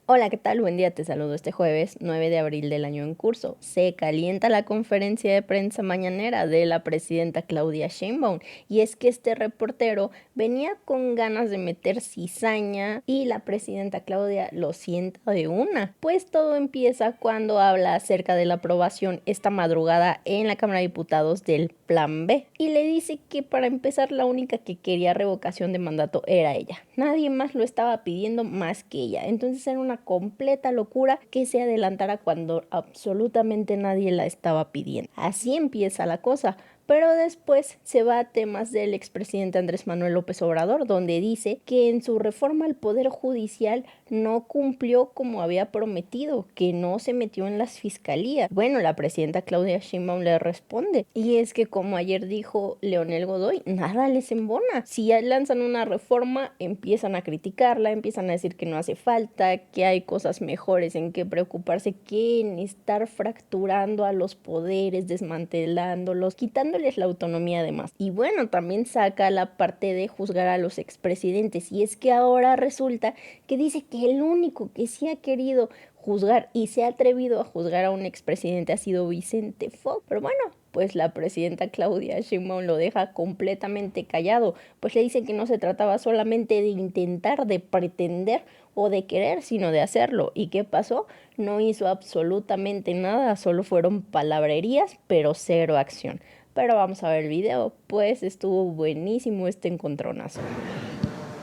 Hola, ¿qué tal? Buen día, te saludo este jueves 9 de abril del año en curso. Se calienta la conferencia de prensa mañanera de la presidenta Claudia Sheinbaum y es que este reportero venía con ganas de meter cizaña y la presidenta Claudia lo sienta de una. Pues todo empieza cuando habla acerca de la aprobación esta madrugada en la Cámara de Diputados del Plan B y le dice que para empezar la única que quería revocación de mandato era ella. Nadie más lo estaba pidiendo más que ella. Entonces era una completa locura que se adelantara cuando absolutamente nadie la estaba pidiendo. Así empieza la cosa. Pero después se va a temas del expresidente Andrés Manuel López Obrador, donde dice que en su reforma al Poder Judicial no cumplió como había prometido, que no se metió en las fiscalías. Bueno, la presidenta Claudia Sheinbaum le responde, y es que como ayer dijo Leonel Godoy, nada les embona. Si ya lanzan una reforma, empiezan a criticarla, empiezan a decir que no hace falta, que hay cosas mejores en que preocuparse que en estar fracturando a los poderes, desmantelándolos, quitándoles la autonomía además. Y bueno, también saca la parte de juzgar a los expresidentes, y es que ahora resulta que dice que el único que sí ha querido juzgar y se ha atrevido a juzgar a un expresidente ha sido Vicente Fox. Pero bueno, pues la presidenta Claudia Sheinbaum lo deja completamente callado, pues le dicen que no se trataba solamente de intentar, de pretender o de querer, sino de hacerlo. ¿Y qué pasó? No hizo absolutamente nada, solo fueron palabrerías, pero cero acción. Pero vamos a ver el video, pues estuvo buenísimo este encontronazo.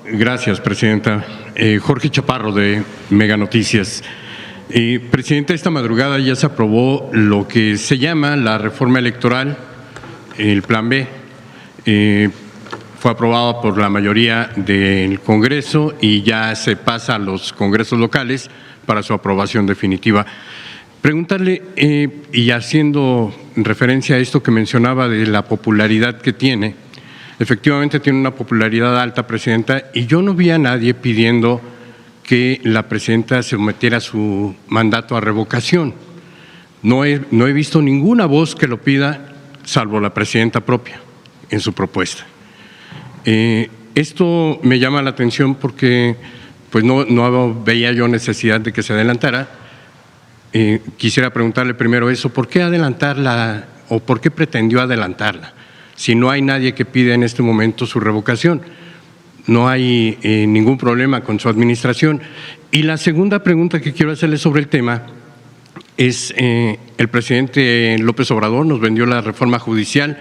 Gracias, presidenta. Jorge Chaparro, de Mega Noticias. Presidenta, esta madrugada ya se aprobó lo que se llama la reforma electoral, el Plan B. Fue aprobada por la mayoría del Congreso y ya se pasa a los congresos locales para su aprobación definitiva. Preguntarle, y haciendo referencia a esto que mencionaba de la popularidad que tiene, efectivamente tiene una popularidad alta, presidenta, y yo no vi a nadie pidiendo que la presidenta sometiera su mandato a revocación. No he visto ninguna voz que lo pida, salvo la presidenta propia, en su propuesta. Esto me llama la atención porque pues no veía yo necesidad de que se adelantara. Quisiera preguntarle primero eso, ¿por qué adelantarla o por qué pretendió adelantarla? Si no hay nadie que pida en este momento su revocación, no hay ningún problema con su administración. Y la segunda pregunta que quiero hacerle sobre el tema es, el presidente López Obrador nos vendió la reforma judicial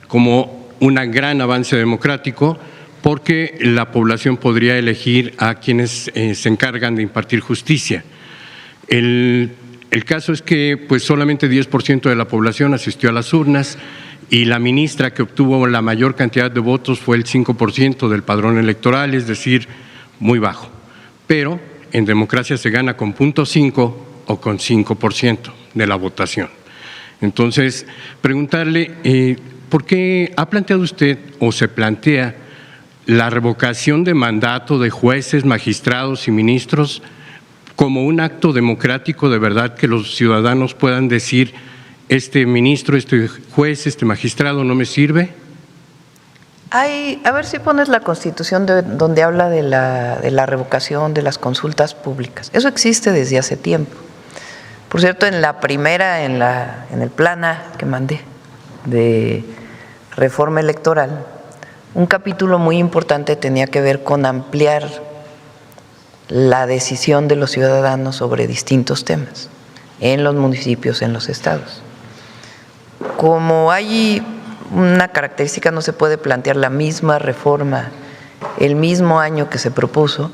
como un gran avance democrático porque la población podría elegir a quienes se encargan de impartir justicia. El caso es que pues solamente 10% de la población asistió a las urnas y la ministra que obtuvo la mayor cantidad de votos fue el 5% del padrón electoral, es decir, muy bajo. Pero en democracia se gana con 0.5 o con 5% de la votación. Entonces, preguntarle, ¿por qué ha planteado usted o se plantea la revocación de mandato de jueces, magistrados y ministros como un acto democrático de verdad, que los ciudadanos puedan decir, este ministro, este juez, este magistrado no me sirve? A ver si pones la Constitución donde habla de la revocación de las consultas públicas. Eso existe desde hace tiempo. Por cierto, en la primera, en el plan A que mandé de reforma electoral, un capítulo muy importante tenía que ver con ampliar la decisión de los ciudadanos sobre distintos temas en los municipios, en los estados. Como hay una característica, no se puede plantear la misma reforma el mismo año que se propuso.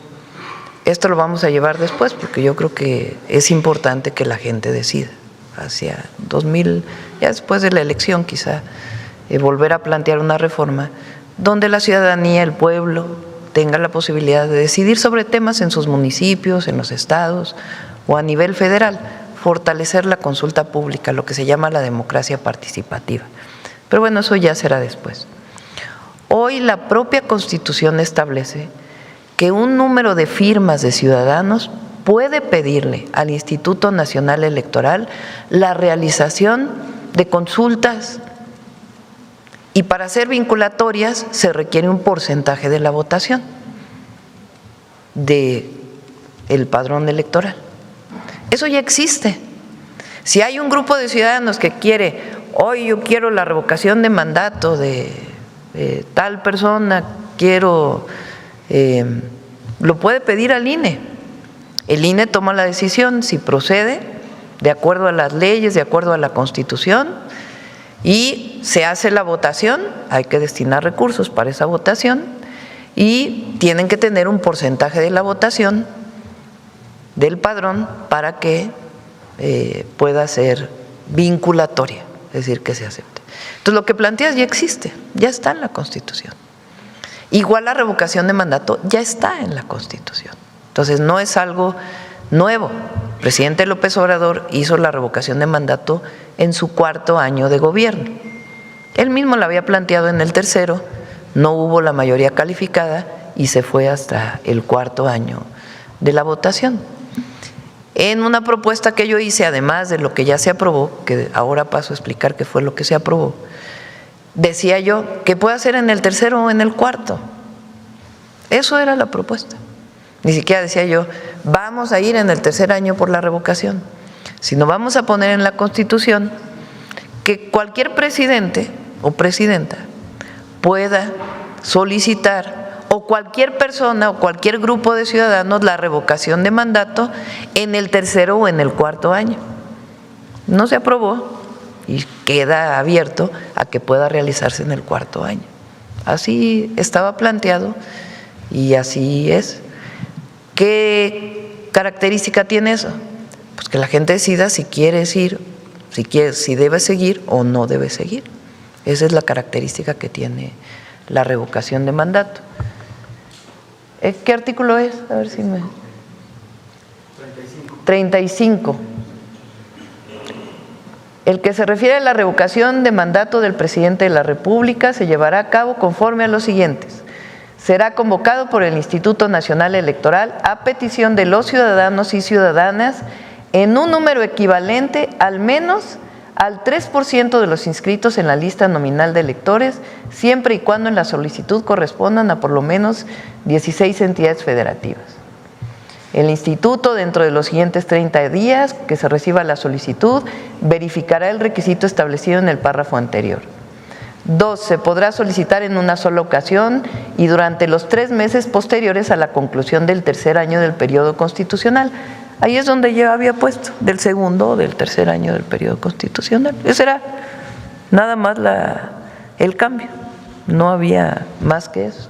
Esto lo vamos a llevar después porque yo creo que es importante que la gente decida hacia 2000, ya después de la elección quizá, volver a plantear una reforma donde la ciudadanía, el pueblo, tenga la posibilidad de decidir sobre temas en sus municipios, en los estados o a nivel federal, fortalecer la consulta pública, lo que se llama la democracia participativa. Pero bueno, eso ya será después. Hoy la propia Constitución establece que un número de firmas de ciudadanos puede pedirle al Instituto Nacional Electoral la realización de consultas y para ser vinculatorias se requiere un porcentaje de la votación de el padrón electoral. Eso ya existe. Si hay un grupo de ciudadanos que quiere, hoy yo quiero la revocación de mandato de tal persona, quiero, lo puede pedir al INE. El INE toma la decisión si procede de acuerdo a las leyes, de acuerdo a la Constitución, y se hace la votación. Hay que destinar recursos para esa votación y tienen que tener un porcentaje de la votación del padrón para que pueda ser vinculatoria, es decir, que se acepte. Entonces, lo que planteas ya existe, ya está en la Constitución. Igual la revocación de mandato ya está en la Constitución. Entonces, no es algo nuevo. El presidente López Obrador hizo la revocación de mandato en su 4º año de gobierno. Él mismo la había planteado en el 3º, no hubo la mayoría calificada y se fue hasta el 4º año de la votación. En una propuesta que yo hice, además de lo que ya se aprobó, que ahora paso a explicar qué fue lo que se aprobó, decía yo que puede ser en el 3º o en el 4º. Eso era la propuesta. Ni siquiera decía yo, vamos a ir en el 3er año por la revocación, sino vamos a poner en la Constitución que cualquier presidente o presidenta pueda solicitar, o cualquier persona o cualquier grupo de ciudadanos, la revocación de mandato en el 3er o en el 4º año. No se aprobó y queda abierto a que pueda realizarse en el 4º año. Así estaba planteado y así es. ¿Qué característica tiene eso? Pues que la gente decida si quiere ir, si debe seguir o no debe seguir. Esa es la característica que tiene la revocación de mandato. ¿Qué artículo es? A ver si me… 35. El que se refiere a la revocación de mandato del presidente de la República se llevará a cabo conforme a los siguientes. Será convocado por el Instituto Nacional Electoral a petición de los ciudadanos y ciudadanas en un número equivalente al menos al 3% de los inscritos en la lista nominal de electores, siempre y cuando en la solicitud correspondan a por lo menos 16 entidades federativas. El instituto, dentro de los siguientes 30 días que se reciba la solicitud, verificará el requisito establecido en el párrafo anterior. 2. Se podrá solicitar en una sola ocasión y durante los 3 meses posteriores a la conclusión del 3er año del periodo constitucional. Ahí es donde yo había puesto, del 2º o del 3er año del periodo constitucional. Ese era nada más el cambio, no había más que eso.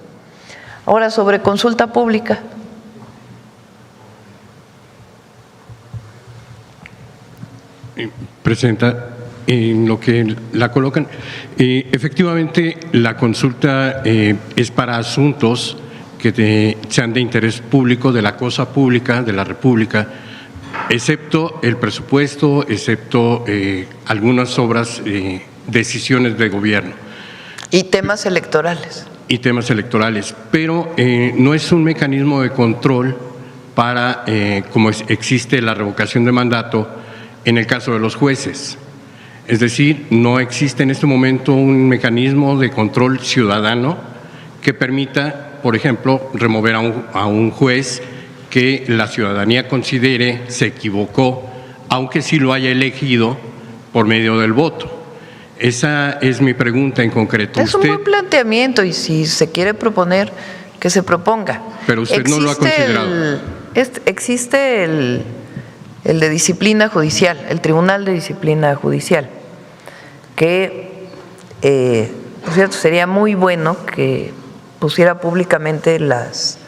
Ahora, sobre consulta pública. Presidenta, en lo que la colocan, efectivamente la consulta es para asuntos que sean de interés público, de la cosa pública, de la República, excepto el presupuesto, excepto algunas obras, decisiones de gobierno. Y temas electorales. Y temas electorales, pero no es un mecanismo de control para, como existe la revocación de mandato en el caso de los jueces. Es decir, no existe en este momento un mecanismo de control ciudadano que permita, por ejemplo, remover a un juez que la ciudadanía considere se equivocó, aunque sí lo haya elegido por medio del voto. Esa es mi pregunta en concreto. Es un buen planteamiento y si se quiere proponer, que se proponga. Pero usted no lo ha considerado. Existe el de disciplina judicial, el Tribunal de Disciplina Judicial, que, por cierto, sería muy bueno que pusiera públicamente las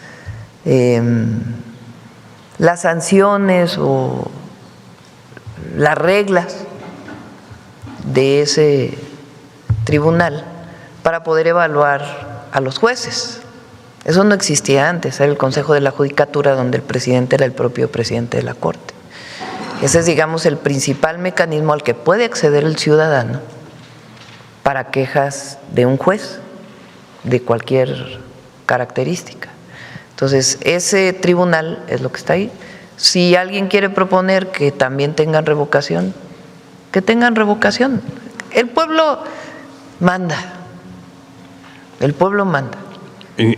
sanciones o las reglas de ese tribunal para poder evaluar a los jueces. Eso no existía antes, era el Consejo de la Judicatura, donde el presidente era el propio presidente de la Corte. Ese es, digamos, el principal mecanismo al que puede acceder el ciudadano para quejas de un juez de cualquier característica. Entonces, ese tribunal es lo que está ahí. Si alguien quiere proponer que también tengan revocación, que tengan revocación. El pueblo manda, el pueblo manda.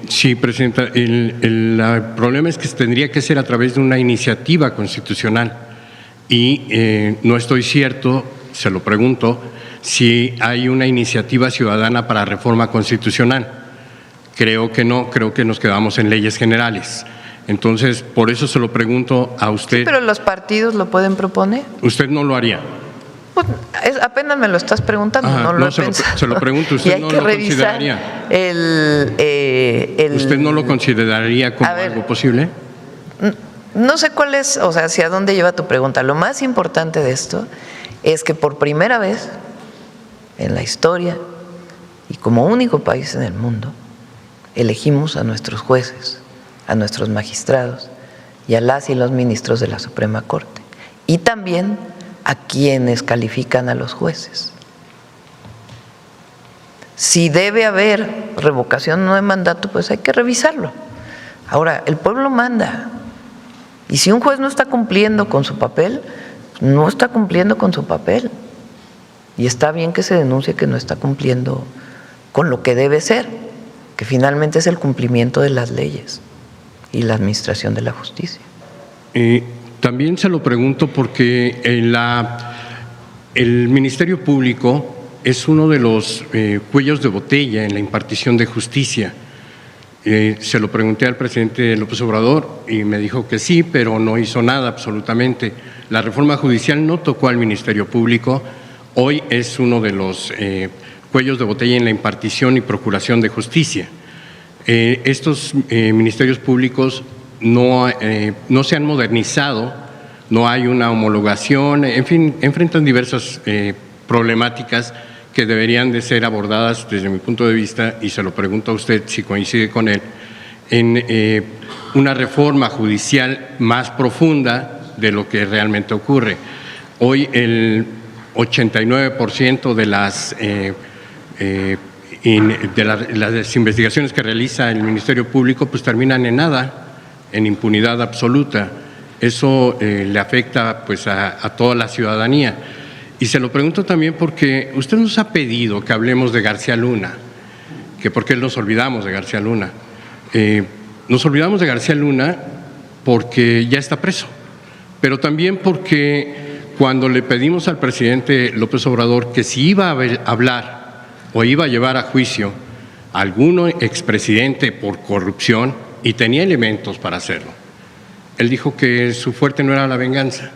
Sí, Presidenta. El problema es que tendría que ser a través de una iniciativa constitucional y no estoy cierto, se lo pregunto, si hay una iniciativa ciudadana para reforma constitucional. Creo que no, creo que nos quedamos en leyes generales. Entonces, por eso se lo pregunto a usted. Sí, pero los partidos lo pueden proponer. ¿Usted no lo haría? Pues, apenas me lo estás preguntando, no lo he pensado. Se lo pregunto, ¿usted y hay no que lo revisar consideraría? ¿Usted no lo consideraría como algo posible? No sé cuál es, o sea, hacia dónde lleva tu pregunta. Lo más importante de esto es que por primera vez en la historia y como único país en el mundo, elegimos a nuestros jueces, a nuestros magistrados y a las y los ministros de la Suprema Corte. Y también a quienes califican a los jueces. Si debe haber revocación o no de mandato, pues hay que revisarlo. Ahora, el pueblo manda. Y si un juez no está cumpliendo con su papel, no está cumpliendo con su papel. Y está bien que se denuncie que no está cumpliendo con lo que debe ser, que finalmente es el cumplimiento de las leyes y la administración de la justicia. También se lo pregunto porque el Ministerio Público es uno de los cuellos de botella en la impartición de justicia. Se lo pregunté al presidente López Obrador y me dijo que sí, pero no hizo nada absolutamente. La reforma judicial no tocó al Ministerio Público. Hoy es uno de los cuellos de botella en la impartición y procuración de justicia. Estos ministerios públicos no se han modernizado, no hay una homologación, en fin, enfrentan diversas problemáticas que deberían de ser abordadas desde mi punto de vista, y se lo pregunto a usted si coincide con él, en una reforma judicial más profunda de lo que realmente ocurre. Hoy el 89% de las investigaciones que realiza el Ministerio Público pues terminan en nada, en impunidad absoluta. Eso le afecta pues a toda la ciudadanía. Y se lo pregunto también porque usted nos ha pedido que hablemos de García Luna, que por qué nos olvidamos de García Luna. Nos olvidamos de García Luna porque ya está preso, pero también porque cuando le pedimos al presidente López Obrador que si iba a hablar o iba a llevar a juicio a algún expresidente por corrupción, y tenía elementos para hacerlo, él dijo que su fuerte no era la venganza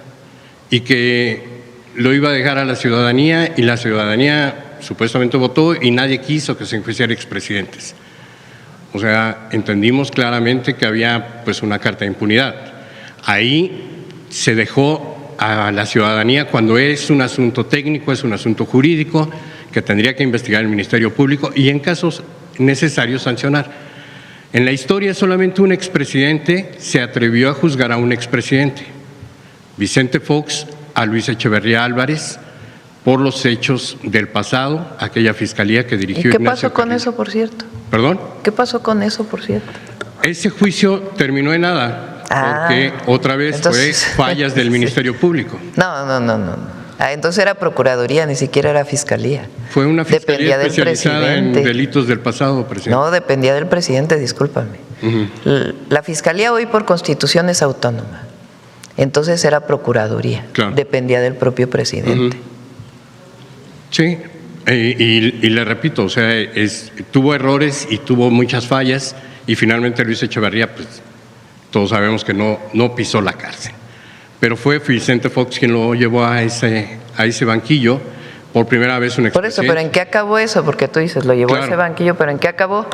y que lo iba a dejar a la ciudadanía, y la ciudadanía supuestamente votó y nadie quiso que se enjuiciara expresidentes. O sea, entendimos claramente que había pues una carta de impunidad. Ahí se dejó a la ciudadanía, cuando es un asunto técnico, es un asunto jurídico que tendría que investigar el Ministerio Público y en casos necesarios sancionar. En la historia solamente un expresidente se atrevió a juzgar a un expresidente, Vicente Fox a Luis Echeverría Álvarez, por los hechos del pasado, aquella fiscalía que dirigió ¿Y qué Ignacio pasó con Carrillo. eso, por cierto? ¿Perdón? ¿Qué pasó con eso, por cierto? Ese juicio terminó en nada, porque otra vez entonces, fue fallas del Ministerio Público. No. Entonces era Procuraduría, ni siquiera era Fiscalía. Fue una fiscalía Dependía del especializada en presidente. delitos del pasado, presidente. No, dependía del presidente, discúlpame. La Fiscalía hoy por Constitución es autónoma. Entonces era Procuraduría. Claro. Dependía del propio presidente. Sí, y le repito, o sea, tuvo errores y tuvo muchas fallas, y finalmente Luis Echeverría, pues todos sabemos que no pisó la cárcel. Pero fue Vicente Fox quien lo llevó a ese banquillo por primera vez un expresidente. Por eso, ¿pero en qué acabó eso? Porque tú dices, lo llevó a ese banquillo, ¿pero en qué acabó?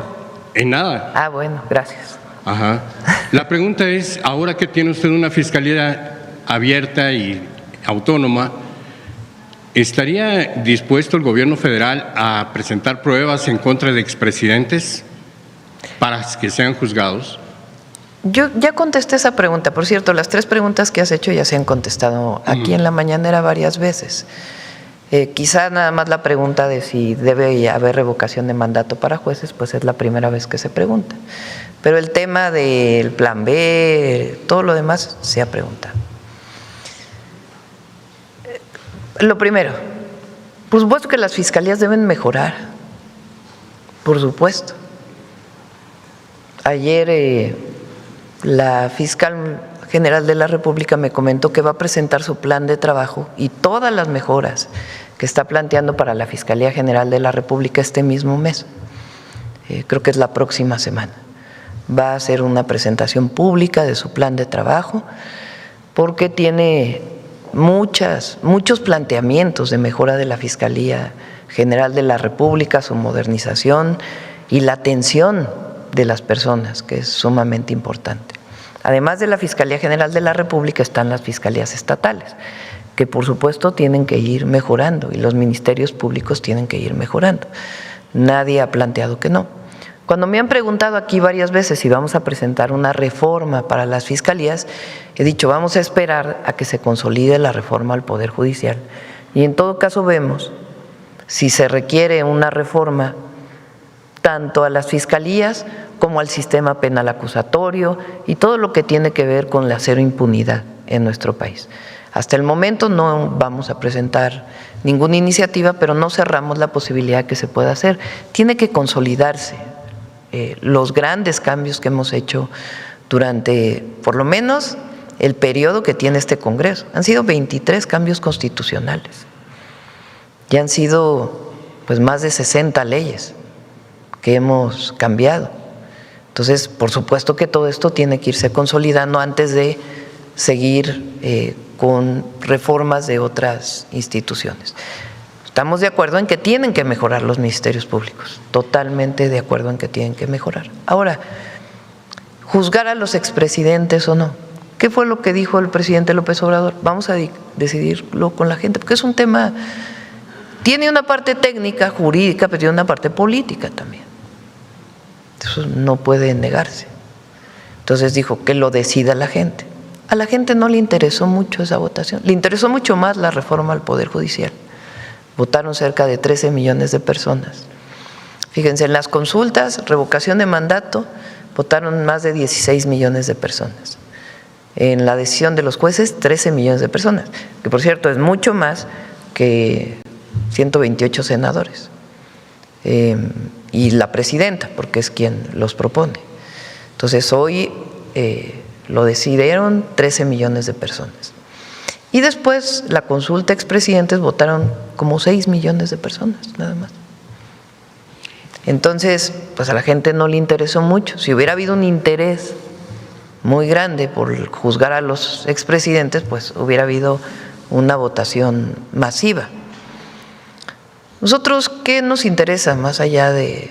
En nada. Ah, bueno, gracias. Ajá. La pregunta es, ahora que tiene usted una fiscalía abierta y autónoma, ¿estaría dispuesto el gobierno federal a presentar pruebas en contra de expresidentes para que sean juzgados? Yo ya contesté esa pregunta. Por cierto, las 3 preguntas que has hecho ya se han contestado aquí en la mañanera varias veces. Quizá nada más la pregunta de si debe haber revocación de mandato para jueces, pues es la primera vez que se pregunta. Pero el tema del plan B, todo lo demás se ha preguntado. Lo primero, por supuesto que las fiscalías deben mejorar, por supuesto. Ayer la fiscal general de la República me comentó que va a presentar su plan de trabajo y todas las mejoras que está planteando para la Fiscalía General de la República este mismo mes. Creo que es la próxima semana. Va a hacer una presentación pública de su plan de trabajo porque tiene muchos planteamientos de mejora de la Fiscalía General de la República, su modernización y la atención de las personas, que es sumamente importante. Además de la Fiscalía General de la República están las fiscalías estatales, que por supuesto tienen que ir mejorando y los ministerios públicos tienen que ir mejorando. Nadie ha planteado que no. Cuando me han preguntado aquí varias veces si vamos a presentar una reforma para las fiscalías, he dicho vamos a esperar a que se consolide la reforma al Poder Judicial y en todo caso vemos si se requiere una reforma tanto a las fiscalías como al sistema penal acusatorio y todo lo que tiene que ver con la cero impunidad en nuestro país. Hasta el momento no vamos a presentar ninguna iniciativa, pero no cerramos la posibilidad que se pueda hacer. Tiene que consolidarse los grandes cambios que hemos hecho durante, por lo menos, el periodo que tiene este Congreso. Han sido 23 cambios constitucionales y han sido pues más de 60 leyes que hemos cambiado. Entonces, por supuesto que todo esto tiene que irse consolidando antes de seguir con reformas de otras instituciones. Estamos de acuerdo en que tienen que mejorar los ministerios públicos, totalmente de acuerdo en que tienen que mejorar. Ahora, juzgar a los expresidentes o no, ¿qué fue lo que dijo el presidente López Obrador? Vamos a decidirlo con la gente, porque es un tema, tiene una parte técnica, jurídica, pero tiene una parte política también. Eso no puede negarse. Entonces dijo que lo decida la gente. A la gente no le interesó mucho esa votación, le interesó mucho más la reforma al Poder Judicial. Votaron cerca de 13 millones de personas. Fíjense, en las consultas, revocación de mandato, votaron más de 16 millones de personas. En la decisión de los jueces, 13 millones de personas, que por cierto es mucho más que 128 senadores. Y la presidenta, porque es quien los propone. Entonces hoy lo decidieron 13 millones de personas. Y después la consulta expresidentes votaron como 6 millones de personas, nada más. Entonces, pues a la gente no le interesó mucho. Si hubiera habido un interés muy grande por juzgar a los expresidentes, pues hubiera habido una votación masiva. Nosotros, ¿qué nos interesa más allá de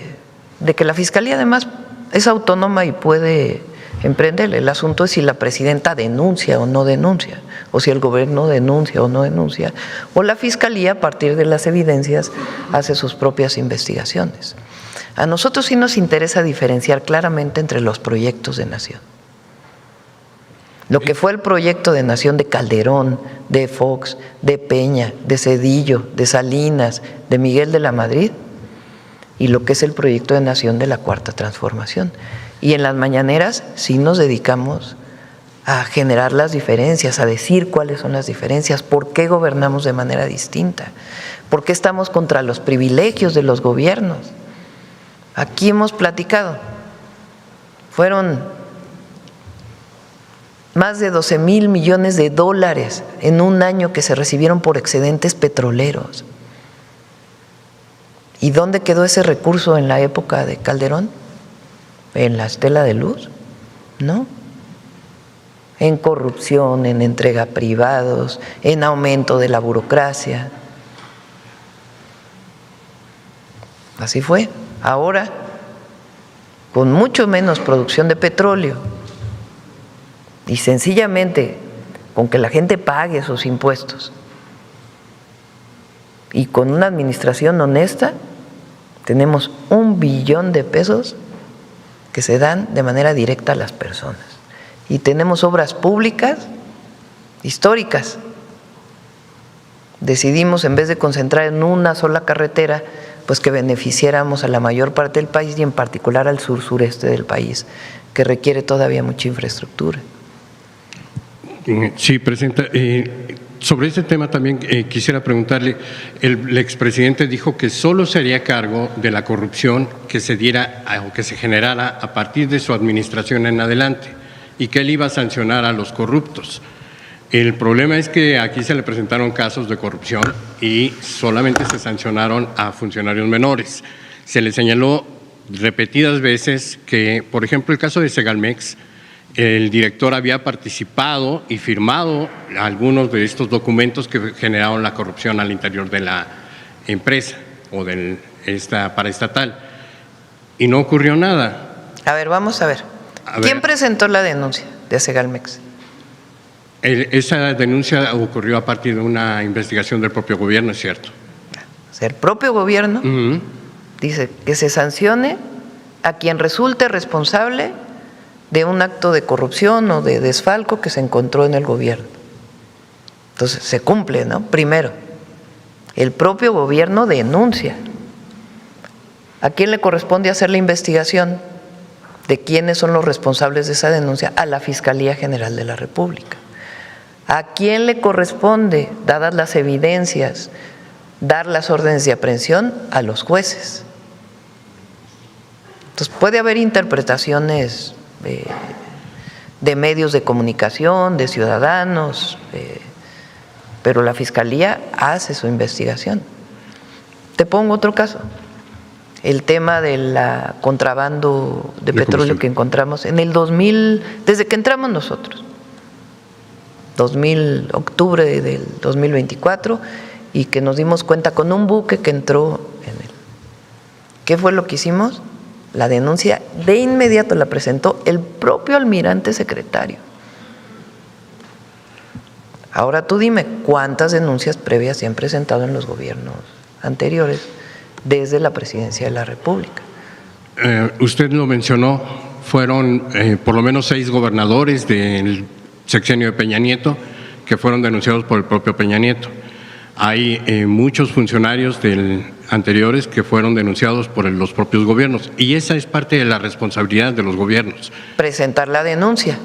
que la Fiscalía además es autónoma y puede emprender? El asunto es si la presidenta denuncia o no denuncia, o si el gobierno denuncia o no denuncia, o la Fiscalía a partir de las evidencias hace sus propias investigaciones. A nosotros sí nos interesa diferenciar claramente entre los proyectos de nación. Lo que fue el proyecto de nación de Calderón, de Fox, de Peña, de Zedillo, de Salinas, de Miguel de la Madrid, y lo que es el proyecto de nación de la Cuarta Transformación. Y en las mañaneras sí nos dedicamos a generar las diferencias, a decir cuáles son las diferencias, por qué gobernamos de manera distinta, por qué estamos contra los privilegios de los gobiernos. Aquí hemos platicado, fueron más de 12,000 millones de dólares en un año que se recibieron por excedentes petroleros. ¿Y dónde quedó ese recurso en la época de Calderón? ¿En la estela de luz? No. En corrupción, en entrega a privados, en aumento de la burocracia. Así fue. Ahora, con mucho menos producción de petróleo y sencillamente con que la gente pague sus impuestos y con una administración honesta, tenemos 1 billón de pesos que se dan de manera directa a las personas. Y tenemos obras públicas históricas. Decidimos, en vez de concentrar en una sola carretera, pues que beneficiáramos a la mayor parte del país y en particular al sur-sureste del país, que requiere todavía mucha infraestructura. Sí, Presidenta. Sobre este tema también quisiera preguntarle, el expresidente dijo que solo se haría cargo de la corrupción que se diera o que se generara a partir de su administración en adelante y que él iba a sancionar a los corruptos. El problema es que aquí se le presentaron casos de corrupción y solamente se sancionaron a funcionarios menores. Se le señaló repetidas veces que, por ejemplo, el caso de Segalmex, el director había participado y firmado algunos de estos documentos que generaron la corrupción al interior de la empresa o paraestatal. Y no ocurrió nada. A ver, vamos a ver. ¿Quién presentó la denuncia de Segalmex? Esa denuncia ocurrió a partir de una investigación del propio gobierno, es cierto. O sea, el propio gobierno dice que se sancione a quien resulte responsable de un acto de corrupción o de desfalco que se encontró en el gobierno. Entonces, se cumple, ¿no? Primero, el propio gobierno denuncia. ¿A quién le corresponde hacer la investigación de quiénes son los responsables de esa denuncia? A la Fiscalía General de la República. ¿A quién le corresponde, dadas las evidencias, dar las órdenes de aprehensión? A los jueces. Entonces, puede haber interpretaciones de medios de comunicación, de ciudadanos, pero la Fiscalía hace su investigación. Te pongo otro caso, el tema del contrabando de petróleo que encontramos en el 2000, desde que entramos nosotros, octubre del 2024, y que nos dimos cuenta con un buque que entró en él. ¿Qué fue lo que hicimos? La denuncia de inmediato la presentó el propio almirante secretario. Ahora tú dime, ¿cuántas denuncias previas se han presentado en los gobiernos anteriores desde la Presidencia de la República? Usted lo mencionó, fueron por lo menos 6 gobernadores del sexenio de Peña Nieto que fueron denunciados por el propio Peña Nieto. Hay muchos funcionarios anteriores que fueron denunciados por los propios gobiernos y esa es parte de la responsabilidad de los gobiernos. Presentar la denuncia,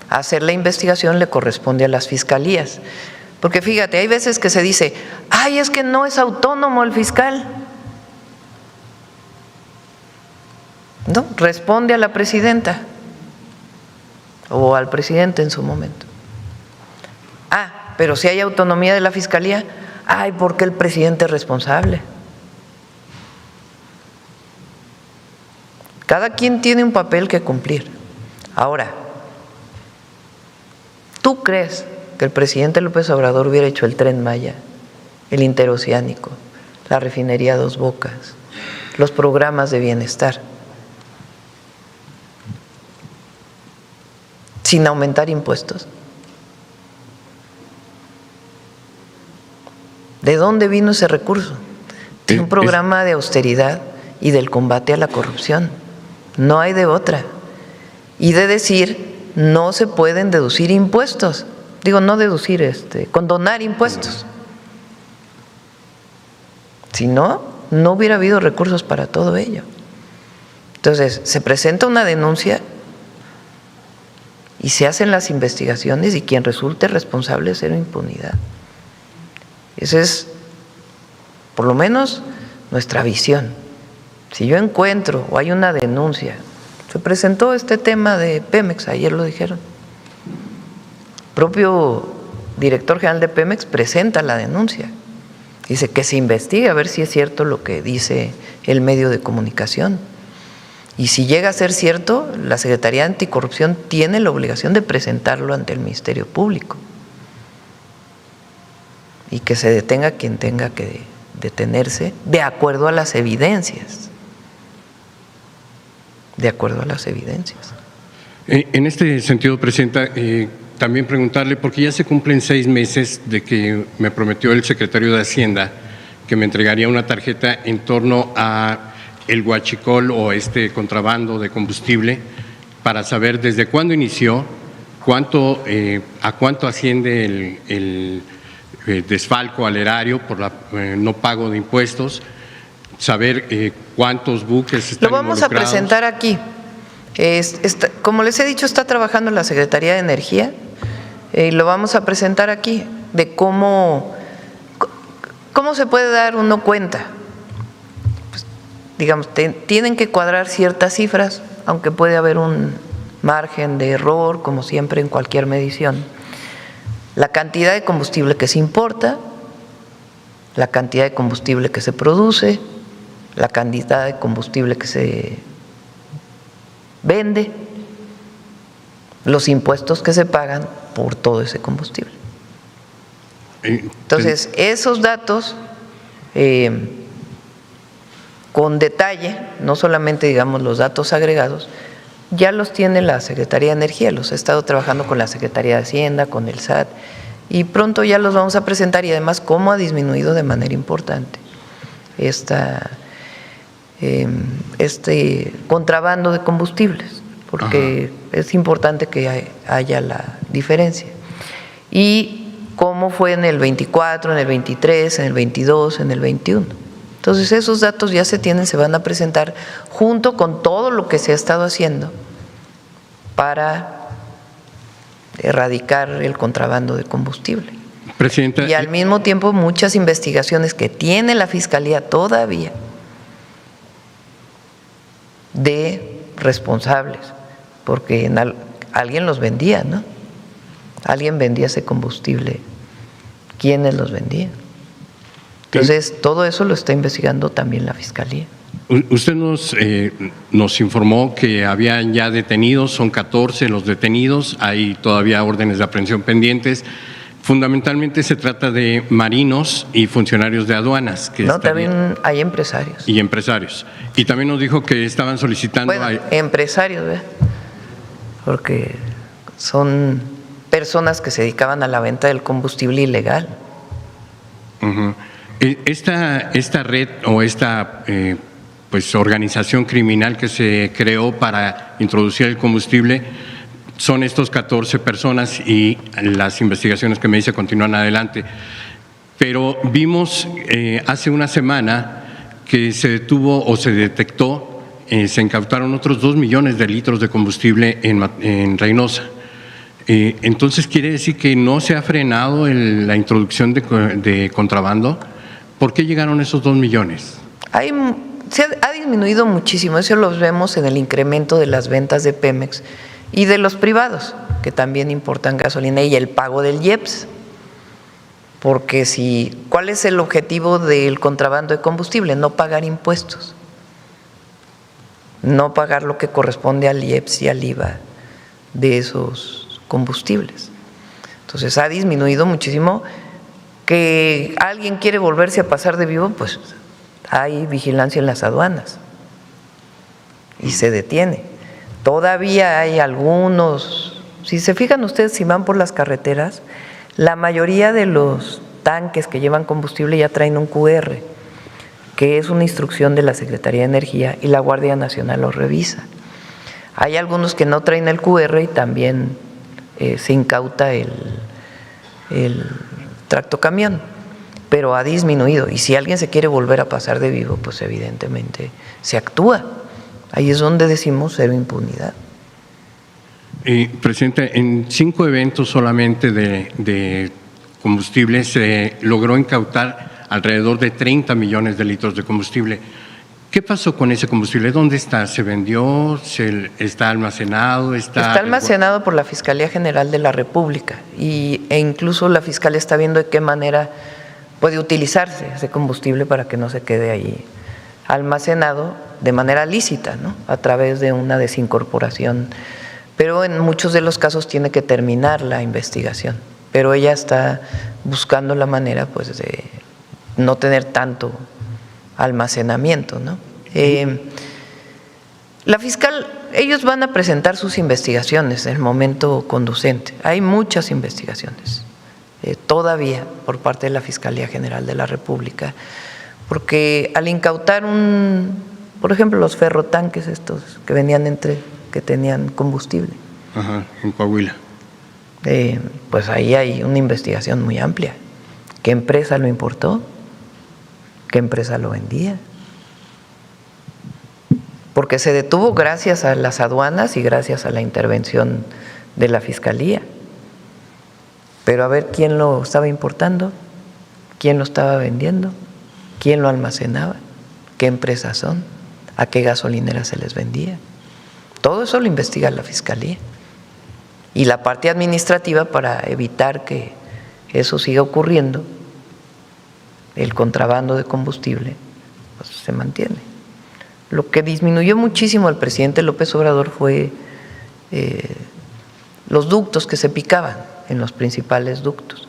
hacer la investigación le corresponde a las fiscalías, porque fíjate, hay veces que se dice, ay, es que no es autónomo el fiscal. No, responde a la presidenta o al presidente en su momento. Pero si hay autonomía de la fiscalía, ay, ¿por qué el presidente es responsable? Cada quien tiene un papel que cumplir. Ahora, ¿tú crees que el presidente López Obrador hubiera hecho el Tren Maya, el interoceánico, la refinería Dos Bocas, los programas de bienestar, sin aumentar impuestos? ¿De dónde vino ese recurso? De un programa de austeridad y del combate a la corrupción. No hay de otra. Y de decir, no se pueden deducir impuestos. Digo, no deducir, condonar impuestos. Si no, no hubiera habido recursos para todo ello. Entonces, se presenta una denuncia y se hacen las investigaciones y quien resulte responsable es cero impunidad. Esa es, por lo menos, nuestra visión. Si yo encuentro o hay una denuncia, se presentó este tema de Pemex, ayer lo dijeron. El propio director general de Pemex presenta la denuncia. Dice que se investigue a ver si es cierto lo que dice el medio de comunicación. Y si llega a ser cierto, la Secretaría de Anticorrupción tiene la obligación de presentarlo ante el Ministerio Público. Y que se detenga quien tenga que detenerse de acuerdo a las evidencias. De acuerdo a las evidencias. En este sentido, Presidenta, también preguntarle, porque ya se cumplen 6 meses de que me prometió el secretario de Hacienda que me entregaría una tarjeta en torno a el huachicol o contrabando de combustible para saber desde cuándo inició, a cuánto asciende el desfalco al erario por no pago de impuestos, saber cuántos buques están involucrados. Lo vamos a presentar aquí. Como les he dicho, está trabajando la Secretaría de Energía lo vamos a presentar aquí, de cómo se puede dar uno cuenta. Pues, digamos, tienen que cuadrar ciertas cifras, aunque puede haber un margen de error, como siempre en cualquier medición. La cantidad de combustible que se importa, la cantidad de combustible que se produce, la cantidad de combustible que se vende, los impuestos que se pagan por todo ese combustible. Entonces, esos datos con detalle, no solamente digamos los datos agregados, ya los tiene la Secretaría de Energía, los he estado trabajando con la Secretaría de Hacienda, con el SAT, y pronto ya los vamos a presentar, y además cómo ha disminuido de manera importante este contrabando de combustibles, porque es importante que haya la diferencia. Y cómo fue en el 24, en el 23, en el 22, en el 21. Entonces esos datos ya se tienen, se van a presentar junto con todo lo que se ha estado haciendo para erradicar el contrabando de combustible. Presidenta, y al mismo tiempo muchas investigaciones que tiene la Fiscalía todavía de responsables, porque alguien los vendía, ¿no? Alguien vendía ese combustible. ¿Quiénes los vendían? Entonces, todo eso lo está investigando también la Fiscalía. Usted nos informó que habían ya detenidos, son 14 los detenidos, hay todavía órdenes de aprehensión pendientes. Fundamentalmente se trata de marinos y funcionarios de aduanas. También hay empresarios. Y empresarios. Y también nos dijo que estaban solicitando… Empresarios, ¿verdad? Porque son personas que se dedicaban a la venta del combustible ilegal. Esta red o esta organización criminal que se creó para introducir el combustible son estos 14 personas, y las investigaciones que me dice continúan adelante. Pero vimos hace una semana que se detuvo o se detectó, se incautaron otros 2 millones de litros de combustible en Reynosa. Entonces, ¿quiere decir que no se ha frenado la introducción de contrabando? ¿Por qué llegaron esos 2 millones? Ha disminuido muchísimo, eso lo vemos en el incremento de las ventas de Pemex y de los privados, que también importan gasolina, y el pago del IEPS. Porque ¿cuál es el objetivo del contrabando de combustible? No pagar impuestos, no pagar lo que corresponde al IEPS y al IVA de esos combustibles. Entonces ha disminuido muchísimo. Que alguien quiere volverse a pasar de vivo, pues hay vigilancia en las aduanas y se detiene. Todavía hay algunos, si se fijan ustedes, si van por las carreteras, la mayoría de los tanques que llevan combustible ya traen un QR, que es una instrucción de la Secretaría de Energía, y la Guardia Nacional lo revisa. Hay algunos que no traen el QR y también se incauta el tractocamión, pero ha disminuido, y si alguien se quiere volver a pasar de vivo, pues evidentemente se actúa. Ahí es donde decimos cero impunidad. Presidente, en 5 eventos solamente de combustible se logró incautar alrededor de 30 millones de litros de combustible. ¿Qué pasó con ese combustible? ¿Dónde está? ¿Se vendió? ¿Está almacenado? Está almacenado por la Fiscalía General de la República, e incluso la Fiscalía está viendo de qué manera puede utilizarse ese combustible para que no se quede ahí almacenado de manera lícita, ¿no? A través de una desincorporación. Pero en muchos de los casos tiene que terminar la investigación. Pero ella está buscando la manera, pues, de no tener tanto almacenamiento, ¿no? La fiscal, ellos van a presentar sus investigaciones en el momento conducente. Hay muchas investigaciones todavía por parte de la Fiscalía General de la República, porque al incautar por ejemplo, los ferrotanques estos que venían que tenían combustible. En Coahuila. Pues ahí hay una investigación muy amplia. ¿Qué empresa lo importó? ¿Qué empresa lo vendía? Porque se detuvo gracias a las aduanas y gracias a la intervención de la Fiscalía. Pero a ver quién lo estaba importando, quién lo estaba vendiendo, quién lo almacenaba, qué empresas son, a qué gasolinera se les vendía. Todo eso lo investiga la Fiscalía. Y la parte administrativa, para evitar que eso siga ocurriendo, el contrabando de combustible, pues se mantiene. Lo que disminuyó muchísimo al presidente López Obrador fue los ductos que se picaban en los principales ductos.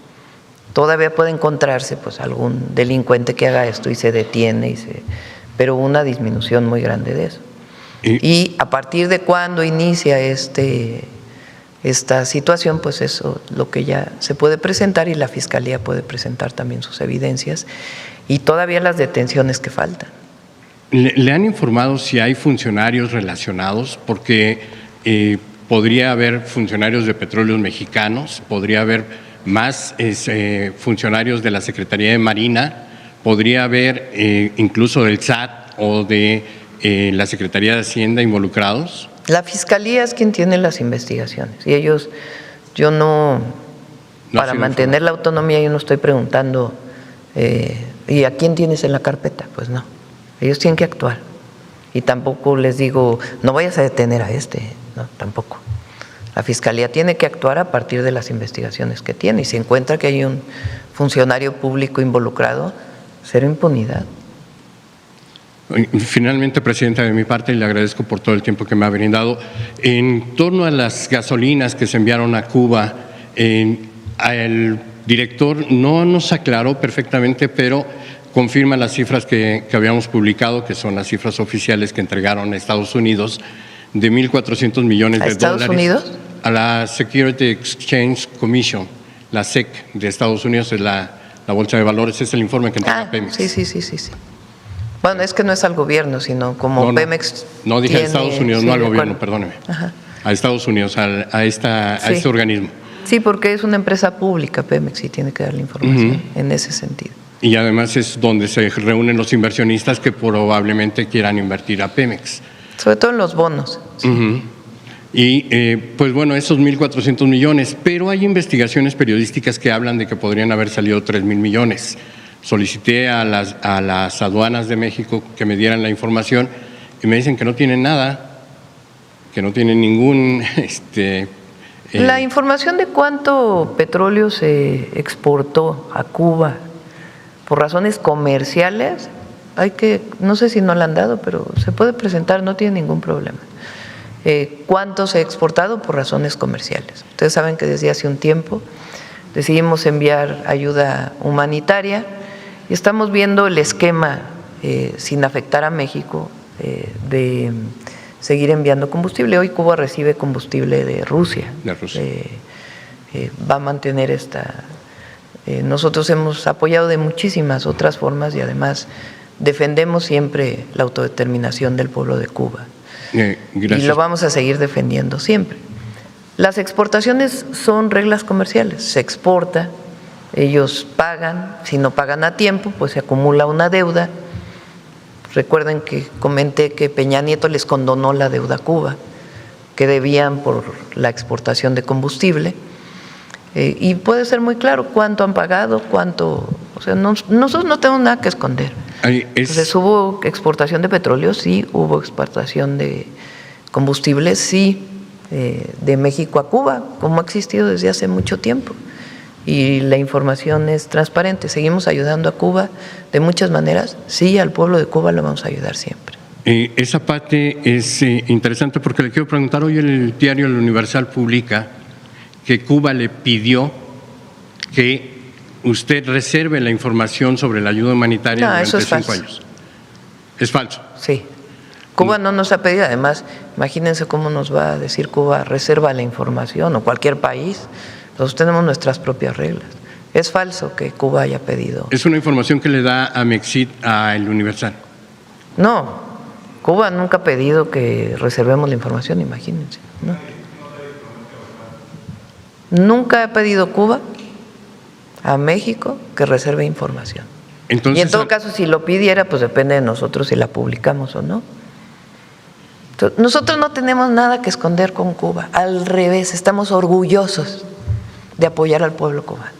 Todavía puede encontrarse pues algún delincuente que haga esto y se detiene, pero una disminución muy grande de eso. Y a partir de cuando inicia esta situación, pues eso lo que ya se puede presentar, y la Fiscalía puede presentar también sus evidencias y todavía las detenciones que faltan. ¿Le han informado si hay funcionarios relacionados? Porque podría haber funcionarios de Petróleos Mexicanos, podría haber más funcionarios de la Secretaría de Marina, podría haber incluso del SAT o de la Secretaría de Hacienda involucrados. La Fiscalía es quien tiene las investigaciones y ellos, yo no para mantener la autonomía, yo no estoy preguntando ¿y a quién tienes en la carpeta? Pues no, ellos tienen que actuar y tampoco les digo no vayas a detener a no, tampoco. La Fiscalía tiene que actuar a partir de las investigaciones que tiene y si encuentra que hay un funcionario público involucrado, cero impunidad. Finalmente, Presidenta, de mi parte, le agradezco por todo el tiempo que me ha brindado. En torno a las gasolinas que se enviaron a Cuba, el director no nos aclaró perfectamente, pero confirma las cifras que habíamos publicado, que son las cifras oficiales que entregaron a Estados Unidos, de 1.400 millones de dólares. ¿A Estados Unidos? A la Security Exchange Commission, la SEC de Estados Unidos, es la Bolsa de Valores, es el informe que entrega Pemex. Sí. Bueno, es que no es al gobierno, sino como Pemex. No dije a Estados Unidos, no al gobierno, perdóneme. Ajá. A Estados Unidos, a este organismo. Sí, porque es una empresa pública, Pemex, y tiene que dar la información en ese sentido. Y además es donde se reúnen los inversionistas que probablemente quieran invertir a Pemex. Sobre todo en los bonos. Sí. Y pues bueno, esos 1.400 millones, pero hay investigaciones periodísticas que hablan de que podrían haber salido 3.000 millones. Solicité a las aduanas de México que me dieran la información y me dicen que no tienen nada, que no tienen ningún… La información de cuánto petróleo se exportó a Cuba por razones comerciales, no sé si no la han dado, pero se puede presentar, no tiene ningún problema. ¿Cuánto se ha exportado por razones comerciales? Ustedes saben que desde hace un tiempo decidimos enviar ayuda humanitaria y estamos viendo el esquema, sin afectar a México, de seguir enviando combustible. Hoy Cuba recibe combustible de Rusia. Va a mantener nosotros hemos apoyado de muchísimas otras formas y además defendemos siempre la autodeterminación del pueblo de Cuba. Y lo vamos a seguir defendiendo siempre. Las exportaciones son reglas comerciales, se exporta, ellos pagan, si no pagan a tiempo, pues se acumula una deuda. Recuerden que comenté que Peña Nieto les condonó la deuda a Cuba, que debían por la exportación de combustible, y puede ser muy claro cuánto han pagado, o sea, nosotros no tenemos nada que esconder. Entonces, ¿hubo exportación de petróleo? Sí. ¿Hubo exportación de combustible? Sí. De México a Cuba, como ha existido desde hace mucho tiempo. Y la información es transparente. Seguimos ayudando a Cuba de muchas maneras. Sí, al pueblo de Cuba lo vamos a ayudar siempre. Esa parte es interesante porque le quiero preguntar, hoy el diario El Universal publica que Cuba le pidió que usted reserve la información sobre la ayuda humanitaria durante 5 años. ¿Es falso? Sí. Cuba no nos ha pedido, además, imagínense cómo nos va a decir Cuba, reserva la información, o cualquier país. Nosotros tenemos nuestras propias reglas. Es falso que Cuba haya pedido. ¿Es una información que le da a Mexit a El Universal? No, Cuba nunca ha pedido que reservemos la información, imagínense. No. Nunca ha pedido Cuba a México que reserve información. Entonces, y en todo caso, si lo pidiera, pues depende de nosotros si la publicamos o no. Nosotros no tenemos nada que esconder con Cuba, al revés, estamos orgullosos de apoyar al pueblo cubano.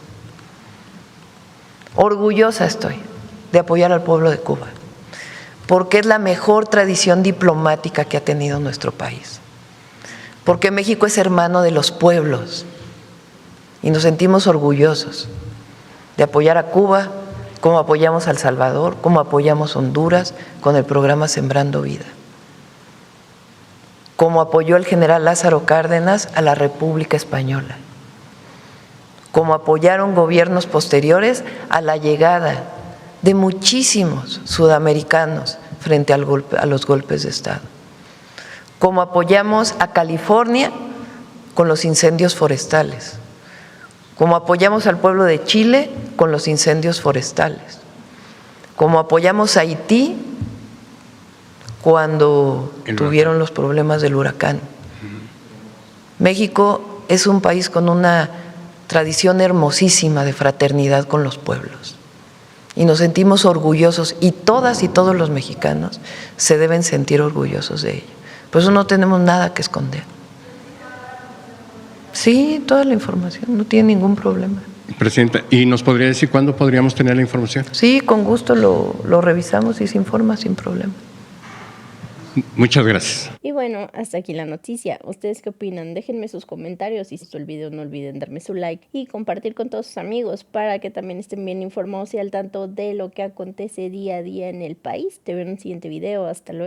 Orgullosa estoy de apoyar al pueblo de Cuba, porque es la mejor tradición diplomática que ha tenido nuestro país, porque México es hermano de los pueblos y nos sentimos orgullosos de apoyar a Cuba, como apoyamos a El Salvador, como apoyamos a Honduras con el programa Sembrando Vida, como apoyó el general Lázaro Cárdenas a la República Española, como apoyaron gobiernos posteriores a la llegada de muchísimos sudamericanos frente a los golpes de Estado, como apoyamos a California con los incendios forestales, como apoyamos al pueblo de Chile con los incendios forestales, como apoyamos a Haití cuando tuvieron los problemas del huracán. México es un país con una tradición hermosísima de fraternidad con los pueblos y nos sentimos orgullosos, y todas y todos los mexicanos se deben sentir orgullosos de ello. Por eso no tenemos nada que esconder. Sí, toda la información, no tiene ningún problema. Presidenta, ¿y nos podría decir cuándo podríamos tener la información? Sí, con gusto lo revisamos y se informa sin problema. Muchas gracias. Y bueno, hasta aquí la noticia. ¿Ustedes qué opinan? Déjenme sus comentarios. Si les gustó el video, no olviden darme su like y compartir con todos sus amigos para que también estén bien informados y al tanto de lo que acontece día a día en el país. Te veo en un siguiente video. Hasta luego.